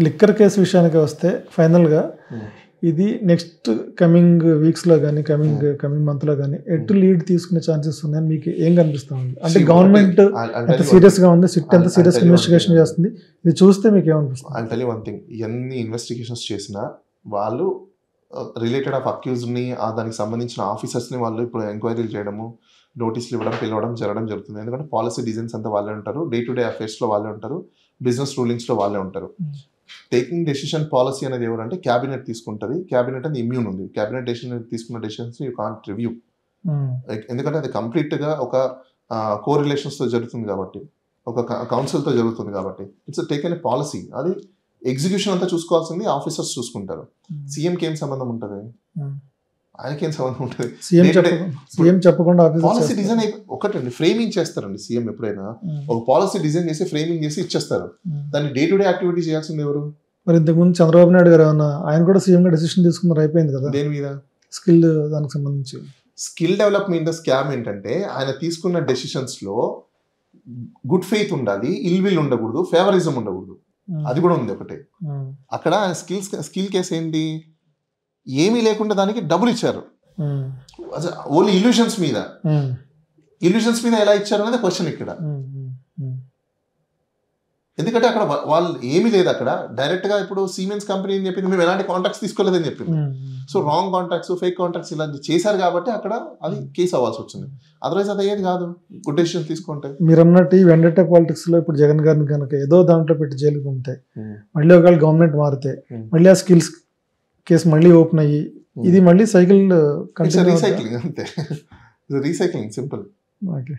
Liquor case విషయానికి వస్తే ఫైనల్గా ఇది నెక్స్ట్ కమింగ్ వీక్స్లో కానీ కమింగ్ మంత్లో కానీ ఎటు లీడ్ తీసుకునే ఛాన్సెస్ ఉన్నాయని మీకు ఏం కనిపిస్తుంది? అంటే గవర్నమెంట్ ఎంత సీరియస్గా ఉంది, సిట్ ఎంత సీరియస్గా ఇన్వెస్టిగేషన్ చేస్తుంది, ఇది చూస్తే మీకు ఏమనిపిస్తుంది? I tell you one thing, ఎన్ని ఇన్వెస్టిగేషన్స్ చేసినా వాళ్ళు రిలేటెడ్ ఆఫ్ అక్యూజ్ని దానికి సంబంధించిన ఆఫీసర్స్ని వాళ్ళు ఇప్పుడు ఎంక్వైరీలు చేయడము, నోటీసులు ఇవ్వడం, పిలవడం జరుగుతుంది. ఎందుకంటే పాలసీ డిజైన్స్ అంతా వాళ్ళే ఉంటారు, డే టు డే అఫేర్స్లో వాళ్ళే ఉంటారు, బిజినెస్ రూలింగ్స్లో వాళ్ళే ఉంటారు. టేకింగ్ డెసిషన్ పాలసీ అనేది ఎవరంటే క్యాబినెట్ తీసుకుంటుంది. క్యాబినెట్ అనేది ఇమ్యూన్ ఉంది. క్యాబినెట్ డెసిషన్ తీసుకున్న డెసిషన్స్ యూ కాంట్ రివ్యూ, ఎందుకంటే అది కంప్లీట్గా ఒక కోరిలేషన్స్తో జరుగుతుంది కాబట్టి, ఒక కౌన్సిల్తో జరుగుతుంది కాబట్టి ఇట్స్ టేకెన్ ఏ పాలసీ. అది ఎగ్జిక్యూషన్ అంతా చూసుకోవాల్సింది ఆఫీసర్స్ చూసుకుంటారు. సీఎంకి ఏం సంబంధం ఉంటుంది? ఆయనకేం సంబంధం ఉంటుంది? పాలసీ డిజైన్ ఒకటండి, ఫ్రేమింగ్ చేస్తారండి. సీఎం ఎప్పుడైనా ఒక పాలసీ డిజైన్ చేసి ఫ్రేమింగ్ చేసి ఇచ్చేస్తారు. దాన్ని డే టు డే యాక్టివిటీ చేయాల్సింది ఎవరు? మరి ఇంతకుముందు చంద్రబాబు నాయుడు గారు ఏమన్నా ఆయన కూడా సీఎం గా డెసిషన్ తీసుకున్నారు, అయిపోయింది కదా. దేని మీద? స్కిల్ దానికి సంబంధించి. స్కిల్ డెవలప్మెంట్ స్కామ్ ఏంటంటే ఆయన తీసుకున్న డెసిషన్స్ లో గుడ్ ఫెయిత్ ఉండాలి, ఇల్ విల్ ఉండకూడదు, ఫేవరిజం ఉండకూడదు. అది కూడా ఉంది ఒకటే. అక్కడ స్కిల్ కేసు ఏంటి? ఏమీ లేకుండా దానికి డబ్బులు ఇచ్చారు. ఓన్లీ ఇల్యూషన్స్ మీద ఎలా ఇచ్చారు అనేది క్వశ్చన్ ఇక్కడ. ఎందుకంటే అక్కడ వాళ్ళు ఏమీ లేదు. అక్కడ డైరెక్ట్ గా ఇప్పుడు సిమెన్స్ కంపెనీ అని చెప్పింది మేము ఎలాంటి కాంట్రాక్ట్స్ తీసుకోలేదని చెప్పింది. So wrong contracts, fake contracts ఇలా చేశారు కాబట్టి అక్కడ అది కేసు అవ్వాల్సి వచ్చింది. అదర్వైజ్ అది అయ్యేది కాదు గుడ్ డెసిషన్ తీసుకుంటే. మీరు అన్నట్టు వెండటా పాలిటిక్స్ లో ఇప్పుడు జగన్ గారిని కనుక ఏదో దాంట్లో పెట్టి జైలుకి పంపితే, మళ్ళీ ఒకవేళ గవర్నమెంట్ మారితే మళ్ళీ ఆ స్కిల్స్ కేసు మళ్ళీ ఓపెన్ అయ్యి ఇది మళ్ళీ సైకిల్ రీసైక్లింగ్, అంతే. Recycling simple. ఓకే.